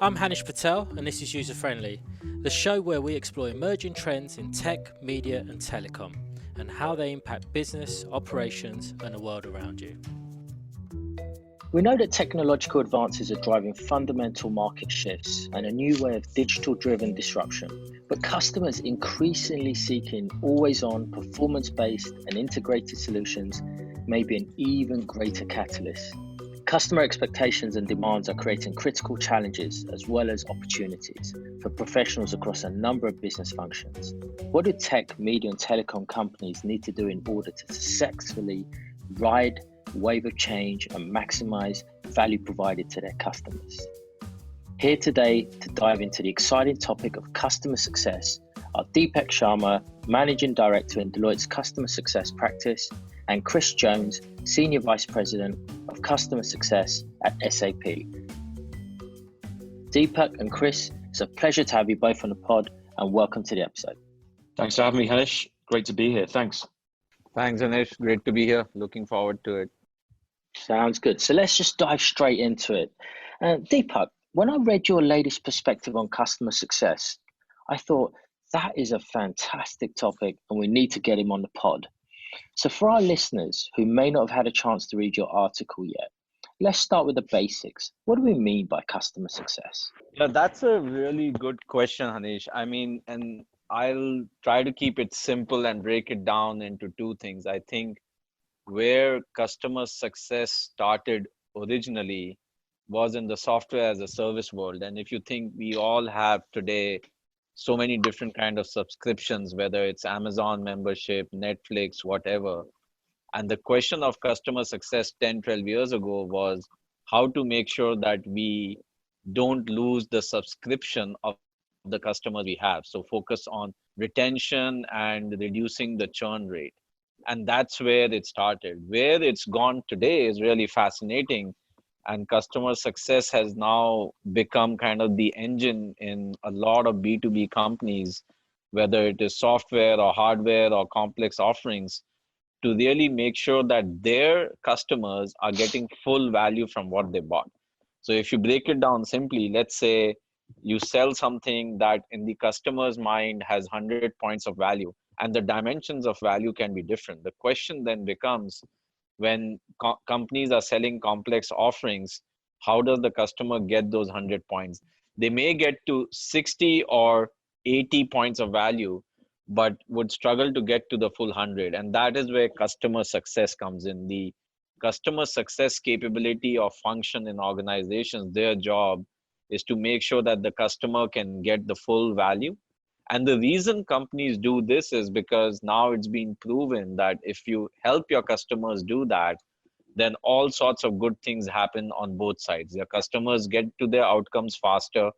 I'm Hanish Patel, and this is User Friendly, the show where we explore emerging trends in tech, media, and telecom, and how they impact business, operations, and the world around you. We know that technological advances are driving fundamental market shifts and a new way of digital-driven disruption, but customers increasingly seeking always-on, performance-based and integrated solutions may be an even greater catalyst. Customer expectations and demands are creating critical challenges as well as opportunities for professionals across a number of business functions. What do tech, media and telecom companies need to do in order to successfully ride wave of change and maximize value provided to their customers? Here today to dive into the exciting topic of customer success are Deepak Sharma, Managing Director in Deloitte's Customer Success Practice, and Chris Jones, Senior Vice President of Customer Success at SAP. Deepak and Chris, it's a pleasure to have you both on the pod and welcome to the episode. Thanks for having me, Hanish. Great to be here. Thanks. Thanks, Anish. Great to be here. Looking forward to it. Sounds good. So let's just dive straight into it. Deepak, when I read your latest perspective on customer success, I thought that is a fantastic topic and we need to get him on the pod. So for our listeners who may not have had a chance to read your article yet, let's start with the basics. What do we mean by customer success? Yeah, that's a really good question, Hanish. And I'll try to keep it simple and break it down into two things. I think where customer success started originally was in the software as a service world. And if you think we all have today so many different kind of subscriptions, whether it's Amazon membership, Netflix, whatever. And the question of customer success 10, 12 years ago was how to make sure that we don't lose the subscription of the customers we have. So focus on retention and reducing the churn rate. And that's where it started. Where it's gone today is really fascinating. And customer success has now become kind of the engine in a lot of B2B companies, whether it is software or hardware or complex offerings, to really make sure that their customers are getting full value from what they bought. So if you break it down simply, let's say you sell something that in the customer's mind has 100 points of value, and the dimensions of value can be different. The question then becomes, when companies are selling complex offerings, how does the customer get those 100 points? They may get to 60 or 80 points of value, but would struggle to get to the full 100. And that is where customer success comes in. The customer success capability or function in organizations, their job is to make sure that the customer can get the full value. And the reason companies do this is because now it's been proven that if you help your customers do that, then all sorts of good things happen on both sides. Your customers get to their outcomes faster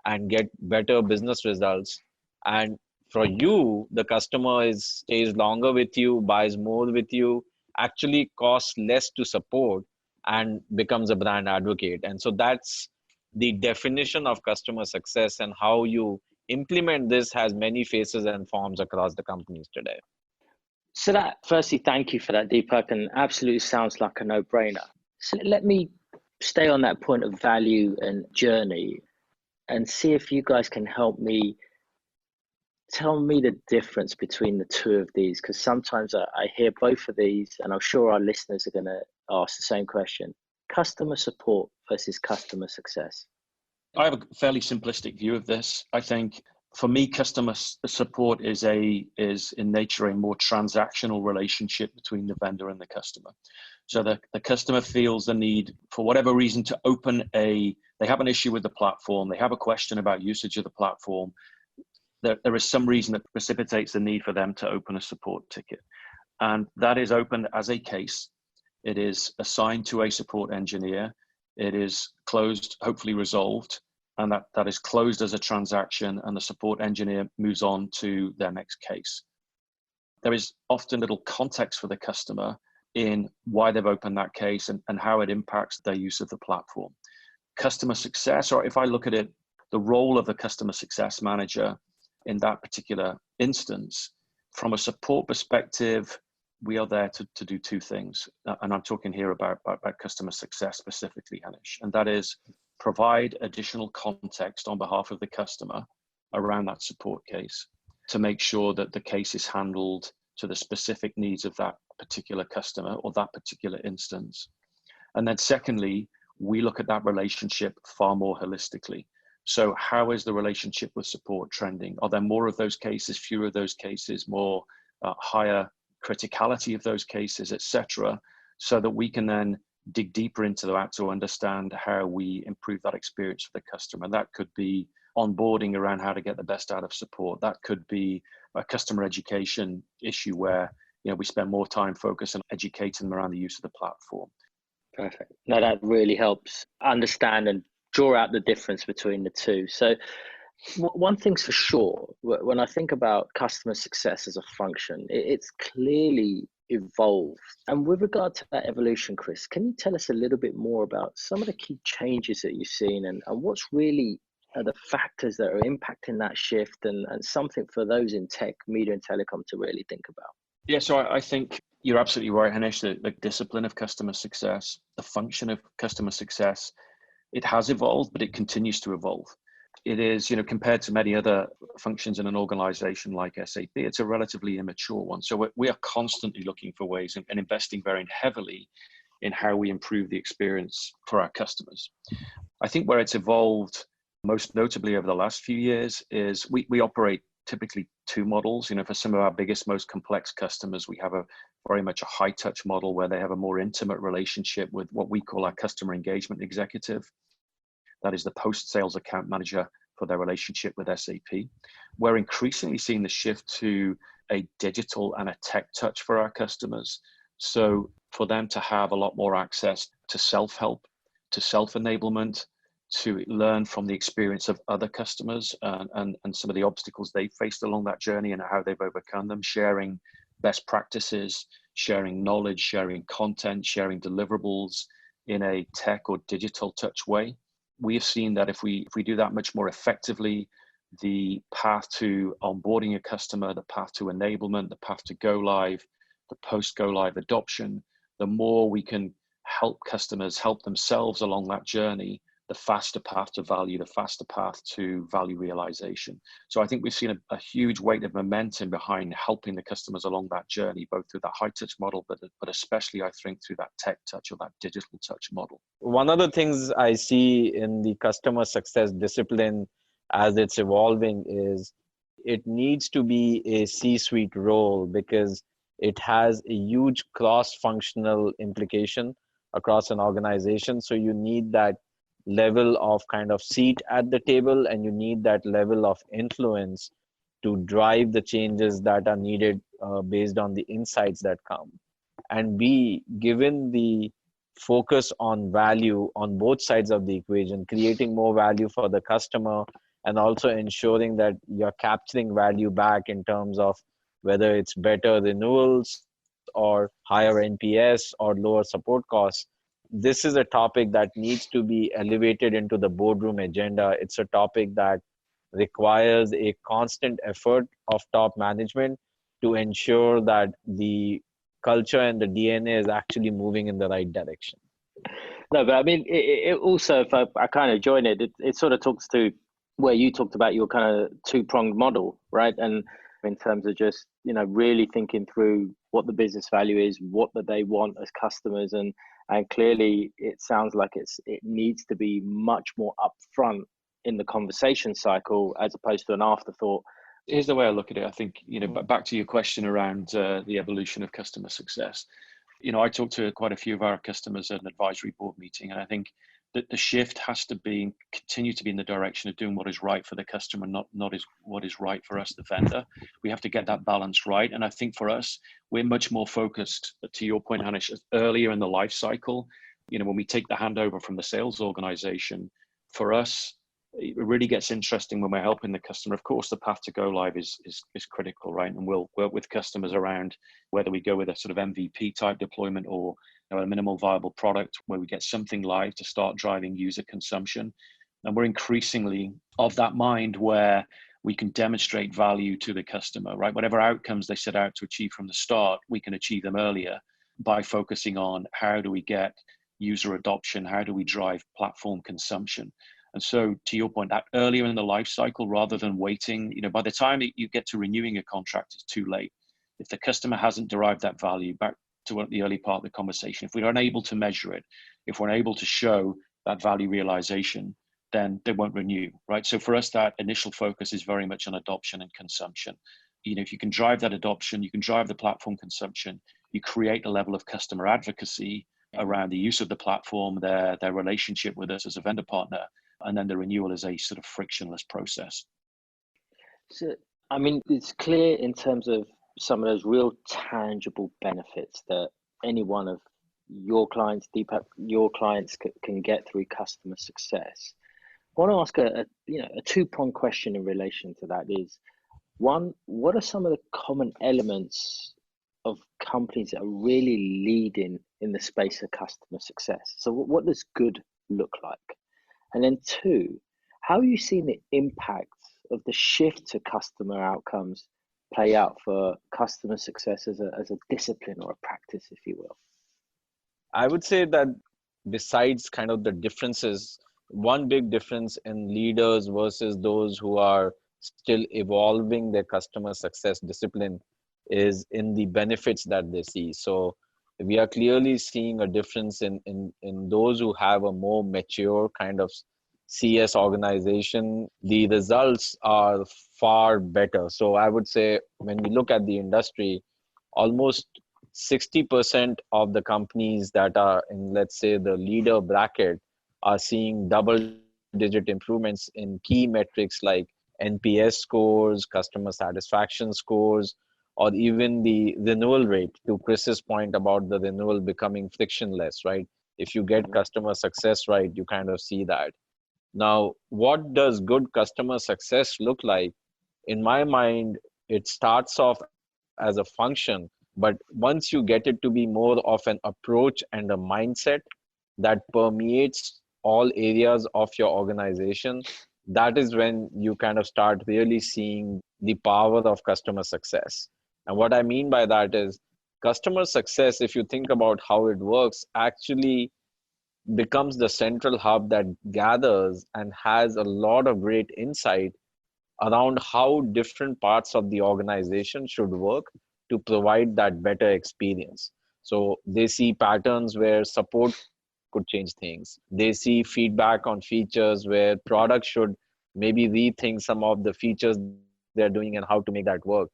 and get better business results. And for you, the customer stays longer with you, buys more with you, actually costs less to support and becomes a brand advocate. And so that's the definition of customer success, and how you implement this has many faces and forms across the companies today. So that, firstly, thank you for that, Deepak, and absolutely sounds like a no-brainer. So let me stay on that point of value and journey and see if you guys can help me tell me the difference between the two of these, because sometimes I hear both of these and I'm sure our listeners are going to ask the same question. Customer support versus customer success. I have a fairly simplistic view of this. I think for me, customer support is in nature a more transactional relationship between the vendor and the customer. So the customer feels the need, for whatever reason, to they have an issue with the platform, they have a question about usage of the platform. There is some reason that precipitates the need for them to open a support ticket. And that is opened as a case. It is assigned to a support engineer. It is closed, hopefully resolved, and that is closed as a transaction, and the support engineer moves on to their next case. There is often little context for the customer in why they've opened that case and how it impacts their use of the platform. Customer success, or if I look at it, the role of the customer success manager in that particular instance, from a support perspective, we are there to do two things. And I'm talking here about customer success specifically, Hanish. And that is provide additional context on behalf of the customer around that support case to make sure that the case is handled to the specific needs of that particular customer or that particular instance. And then secondly, we look at that relationship far more holistically. So how is the relationship with support trending? Are there more of those cases, fewer of those cases, more higher criticality of those cases, etc., so that we can then dig deeper into that to understand how we improve that experience for the customer. And that could be onboarding around how to get the best out of support. That could be a customer education issue where we spend more time focused on educating them around the use of the platform. Perfect. No, that really helps understand and draw out the difference between the two. So one thing's for sure, when I think about customer success as a function, it's clearly evolved. And with regard to that evolution, Chris, can you tell us a little bit more about some of the key changes that you've seen and what's really are the factors that are impacting that shift and something for those in tech, media and telecom to really think about? Yeah, so I think you're absolutely right, Hanish. The discipline of customer success, the function of customer success, it has evolved, but it continues to evolve. It is, compared to many other functions in an organization like SAP, it's a relatively immature one. So we are constantly looking for ways and investing very heavily in how we improve the experience for our customers. I think where it's evolved most notably over the last few years is we operate typically two models. For some of our biggest, most complex customers, we have a very much a high touch model where they have a more intimate relationship with what we call our customer engagement executive. That is the post-sales account manager for their relationship with SAP. We're increasingly seeing the shift to a digital and a tech touch for our customers. So for them to have a lot more access to self-help, to self-enablement, to learn from the experience of other customers and some of the obstacles they faced along that journey and how they've overcome them, sharing best practices, sharing knowledge, sharing content, sharing deliverables in a tech or digital touch way. We have seen that if we do that much more effectively, the path to onboarding a customer, the path to enablement, the path to go live, the post go live adoption, the more we can help customers help themselves along that journey, the faster path to value, the faster path to value realization. So I think we've seen a huge weight of momentum behind helping the customers along that journey, both through that high touch model, but especially I think through that tech touch or that digital touch model. One of the things I see in the customer success discipline as it's evolving is it needs to be a C-suite role because it has a huge cross-functional implication across an organization. So you need that level of kind of seat at the table and you need that level of influence to drive the changes that are needed based on the insights that come. And B, given the focus on value on both sides of the equation, creating more value for the customer and also ensuring that you're capturing value back in terms of whether it's better renewals or higher NPS or lower support costs. This is a topic that needs to be elevated into the boardroom agenda. It's a topic that requires a constant effort of top management to ensure that the culture and the DNA is actually moving in the right direction. No, but I mean, it also, if I kind of join it, it sort of talks to where you talked about your kind of two-pronged model, right? And in terms of just, really thinking through what the business value is, what that they want as customers. And clearly it sounds like it needs to be much more upfront in the conversation cycle as opposed to an afterthought. Here's the way I look at it. I think, back to your question around the evolution of customer success. I talked to quite a few of our customers at an advisory board meeting, and I think that the shift has to continue to be in the direction of doing what is right for the customer, not what is right for us, the vendor. We have to get that balance right. And I think for us, we're much more focused, to your point, Hanish, earlier in the life cycle. When we take the handover from the sales organization, for us, it really gets interesting when we're helping the customer. Of course, the path to go live is critical, right? And we'll work with customers around whether we go with a sort of MVP type deployment or a minimal viable product where we get something live to start driving user consumption. And we're increasingly of that mind where we can demonstrate value to the customer, right? Whatever outcomes they set out to achieve from the start, we can achieve them earlier by focusing on how do we get user adoption? How do we drive platform consumption? And so, to your point, that earlier in the life cycle, rather than waiting, by the time you get to renewing a contract, it's too late. If the customer hasn't derived that value, back to the early part of the conversation, if we're unable to measure it, if we're unable to show that value realization, then they won't renew, right? So for us, that initial focus is very much on adoption and consumption. If you can drive that adoption, you can drive the platform consumption, you create a level of customer advocacy around the use of the platform, their relationship with us as a vendor partner, and then the renewal is a sort of frictionless process. So, I mean, it's clear in terms of some of those real tangible benefits that any one of your clients, Deepak, your clients can get through customer success. I want to ask a two-pronged question in relation to that is, one, what are some of the common elements of companies that are really leading in the space of customer success? So what does good look like? And then two, how are you seeing the impact of the shift to customer outcomes play out for customer success as a discipline or a practice, if you will? I would say that besides kind of the differences, one big difference in leaders versus those who are still evolving their customer success discipline is in the benefits that they see. So we are clearly seeing a difference in those who have a more mature kind of CS organization. The results are far better. So I would say when we look at the industry, almost 60% of the companies that are in, let's say, the leader bracket are seeing double-digit improvements in key metrics like NPS scores, customer satisfaction scores, or even the renewal rate, to Chris's point about the renewal becoming frictionless, right? If you get customer success right, you kind of see that. Now, what does good customer success look like? In my mind, it starts off as a function, but once you get it to be more of an approach and a mindset that permeates all areas of your organization, that is when you kind of start really seeing the power of customer success. And what I mean by that is customer success, if you think about how it works, actually becomes the central hub that gathers and has a lot of great insight around how different parts of the organization should work to provide that better experience. So they see patterns where support could change things. They see feedback on features where products should maybe rethink some of the features they're doing and how to make that work.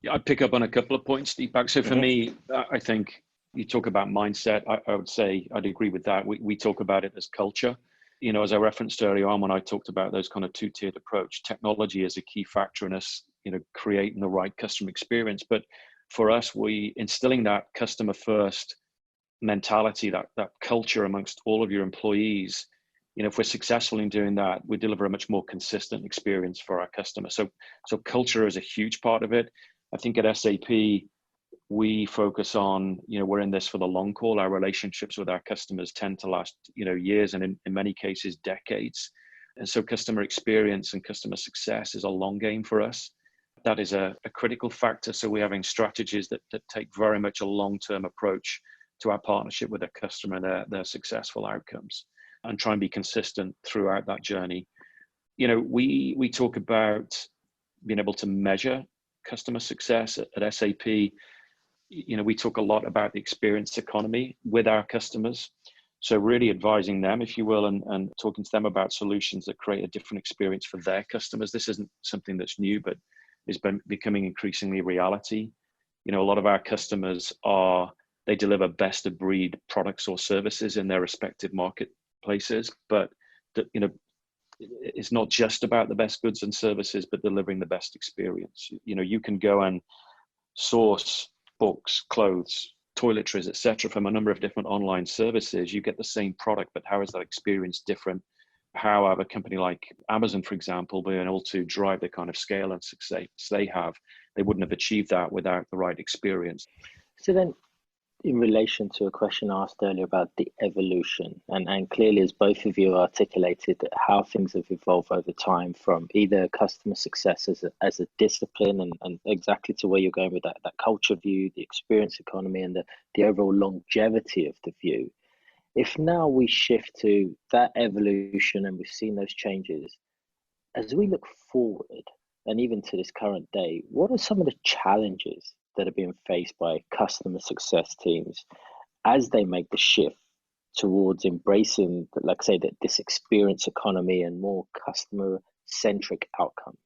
Yeah, I'd pick up on a couple of points, Deepak. So for me, I think you talk about mindset. I would say I'd agree with that. We talk about it as culture. As I referenced earlier on when I talked about those kind of two-tiered approach, technology is a key factor in us, creating the right customer experience. But for us, we instilling that customer first mentality, that culture amongst all of your employees, if we're successful in doing that, we deliver a much more consistent experience for our customers. So culture is a huge part of it. I think at SAP, we focus on, we're in this for the long haul. Our relationships with our customers tend to last, years and in many cases, decades. And so customer experience and customer success is a long game for us. That is a critical factor. So we're having strategies that take very much a long-term approach to our partnership with a customer and their successful outcomes, and try and be consistent throughout that journey. We talk about being able to measure customer success at SAP. We talk a lot about the experience economy with our customers. So really advising them, if you will, and talking to them about solutions that create a different experience for their customers. This isn't something that's new, but is becoming increasingly reality. A lot of our customers they deliver best of breed products or services in their respective marketplaces, but it's not just about the best goods and services, but delivering the best experience. You can go and source books, clothes, toiletries, etc., from a number of different online services. You get the same product, but how is that experience different? How have a company like Amazon, for example, been able to drive the kind of scale and success they have? They wouldn't have achieved that without the right experience. So then, in relation to a question asked earlier about the evolution, and clearly as both of you articulated how things have evolved over time from either customer success as a discipline and exactly to where you're going with that culture view, the experience economy, and the overall longevity of the view. If now we shift to that evolution and we've seen those changes, as we look forward and even to this current day, what are some of the challenges that are being faced by customer success teams as they make the shift towards embracing, like say, that this experience economy and more customer-centric outcomes?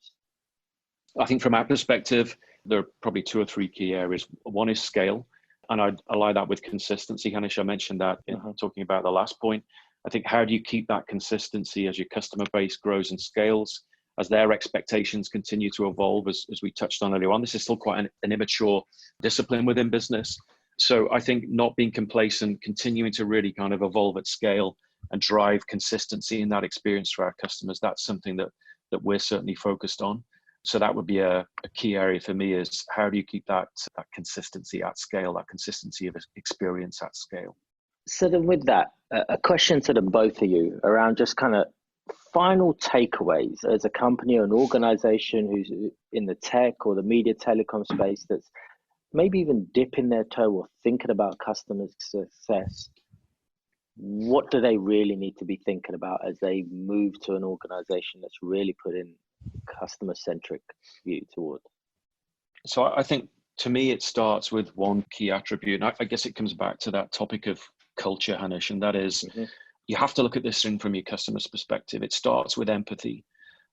I think from our perspective, there are probably two or three key areas. One is scale, and I'd ally that with consistency. Hanish, I mentioned that in talking about the last point. I think how do you keep that consistency as your customer base grows and scales, as their expectations continue to evolve, as we touched on earlier on? This is still quite an immature discipline within business. So I think not being complacent, continuing to really kind of evolve at scale and drive consistency in that experience for our customers, that's something that we're certainly focused on. So that would be a key area for me, is how do you keep that consistency at scale, that consistency of experience at scale? So then with that, a question to the both of you around just kind of final takeaways as a company or an organization who's in the tech or the media telecom space that's maybe even dipping their toe or thinking about customer success. What do they really need to be thinking about as they move to an organization that's really putting customer-centric view toward? So I think, to me, it starts with one key attribute. And I guess it comes back to that topic of culture, Hanish, and that is you have to look at this thing from your customer's perspective. It starts with empathy.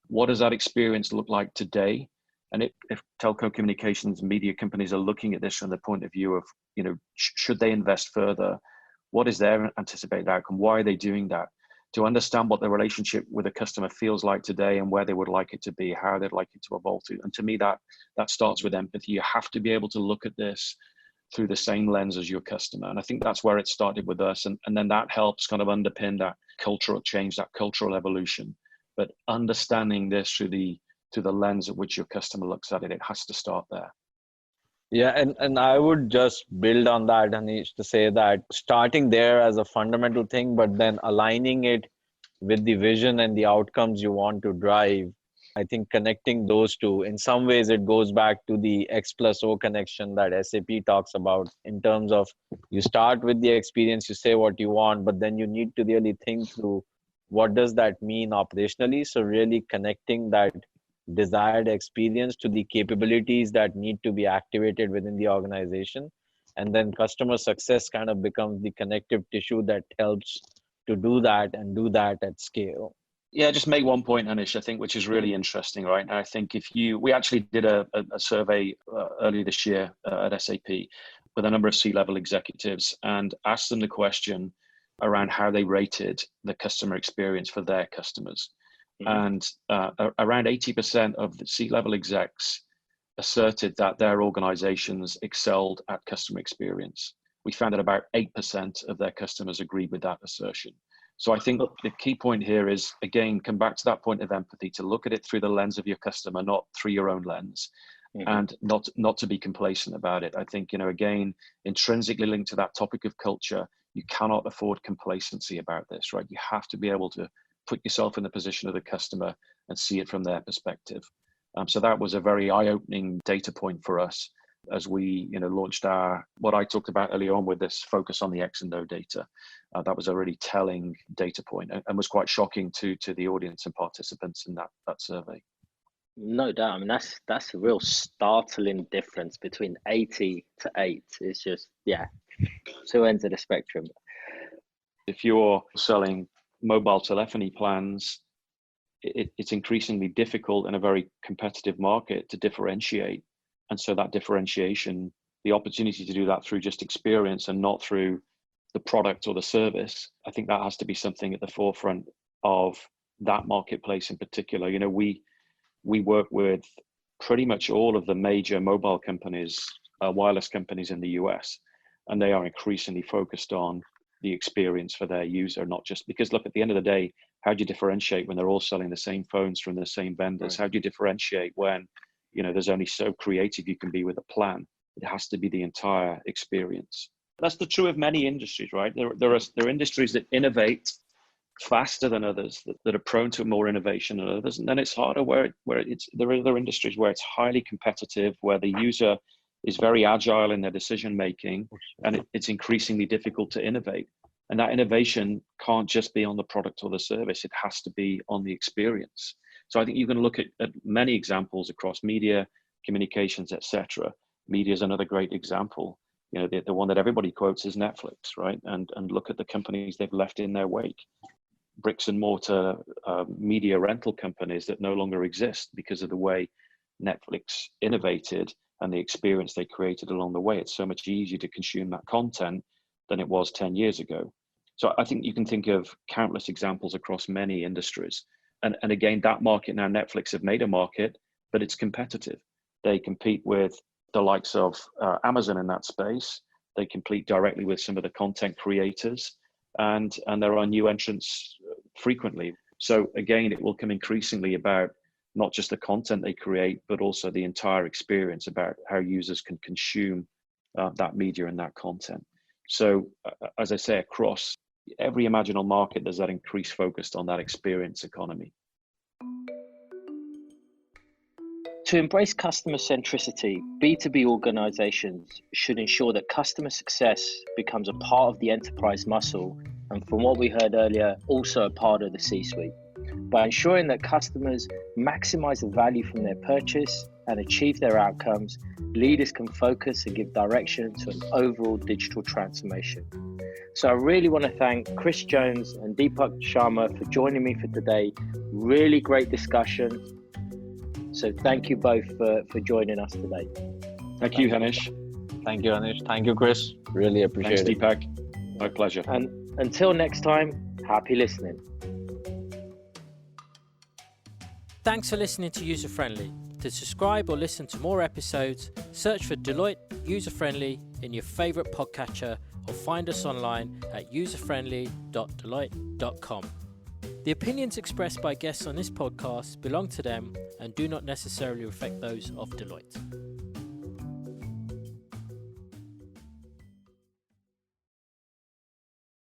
What does that experience look like today? And if telco communications and media companies are looking at this from the point of view of, should they invest further? What is their anticipated outcome? Why are they doing that? To understand what the relationship with a customer feels like today and where they would like it to be, how they'd like it to evolve to. And to me, that starts with empathy. You have to be able to look at this through the same lens as your customer. And I think that's where it started with us. And then that helps kind of underpin that cultural change, that cultural evolution. But understanding this through the lens at which your customer looks at it, it has to start there. Yeah, and I would just build on that, Anish, to say that starting there as a fundamental thing, but then aligning it with the vision and the outcomes you want to drive. I think connecting those two, in some ways, it goes back to the X plus O connection that SAP talks about, in terms of you start with the experience, you say what you want, but then you need to really think through what does that mean operationally. So really connecting that desired experience to the capabilities that need to be activated within the organization. And then customer success kind of becomes the connective tissue that helps to do that and do that at scale. Yeah, just make one point, Hanish, I think, which is really interesting, right? And I think we actually did a survey earlier this year at SAP with a number of C-level executives and asked them the question around how they rated the customer experience for their customers. And around 80% of the C-level execs asserted that their organizations excelled at customer experience. We found that about 8% of their customers agreed with that assertion. So I think the key point here is, again, come back to that point of empathy, to look at it through the lens of your customer, not through your own lens, and not to be complacent about it. I think, again, intrinsically linked to that topic of culture, you cannot afford complacency about this, right? You have to be able to put yourself in the position of the customer and see it from their perspective. So that was a very eye-opening data point for us as we launched what I talked about earlier on with this focus on the X and O data. That was a really telling data point and was quite shocking to the audience and participants in that survey. No doubt. I mean, that's a real startling difference between 80 to 8. It's just, two ends of the spectrum. If you're selling mobile telephony plans, it's increasingly difficult in a very competitive market to differentiate. And so that differentiation, the opportunity to do that through just experience and not through the product or the service, I think that has to be something at the forefront of that marketplace in particular. We work with pretty much all of the major mobile companies, wireless companies in the US, and they are increasingly focused on the experience for their user, not just because, look, at the end of the day, how do you differentiate when they're all selling the same phones from the same vendors? Right. How do you differentiate when, there's only so creative you can be with a plan? It has to be the entire experience. That's the true of many industries, right? There are industries that innovate faster than others, that are prone to more innovation than others. And then it's harder there are other industries where it's highly competitive, where the user is very agile in their decision making, and it's increasingly difficult to innovate. And that innovation can't just be on the product or the service. It has to be on the experience. So I think you can look at many examples across media, communications, etc. Media is another great example. You know, the one that everybody quotes is Netflix, right? And look at the companies they've left in their wake. Bricks and mortar media rental companies that no longer exist because of the way Netflix innovated and the experience they created along the way. It's so much easier to consume that content than it was 10 years ago. So I think you can think of countless examples across many industries. And again, that market now, Netflix have made a market, but it's competitive. They compete with the likes of Amazon in that space. They compete directly with some of the content creators, and there are new entrants frequently. So again, it will come increasingly about not just the content they create, but also the entire experience about how users can consume that media and that content. So as I say, across every imaginable market, there's that increased focus on that experience economy. To embrace customer centricity, B2B organizations should ensure that customer success becomes a part of the enterprise muscle, and from what we heard earlier, also a part of the C-suite. By ensuring that customers maximize the value from their purchase and achieve their outcomes, leaders can focus and give direction to an overall digital transformation. So I really want to thank Chris Jones and Deepak Sharma for joining me for today. Really great discussion. So thank you both for joining us today. Thank you, Hanish. Thank you, Hanish. Thank you, Chris. Really appreciate it. Thanks, Deepak. My pleasure. And until next time, happy listening. Thanks for listening to User Friendly. To subscribe or listen to more episodes, search for Deloitte User Friendly in your favourite podcatcher or find us online at userfriendly.deloitte.com. The opinions expressed by guests on this podcast belong to them and do not necessarily reflect those of Deloitte.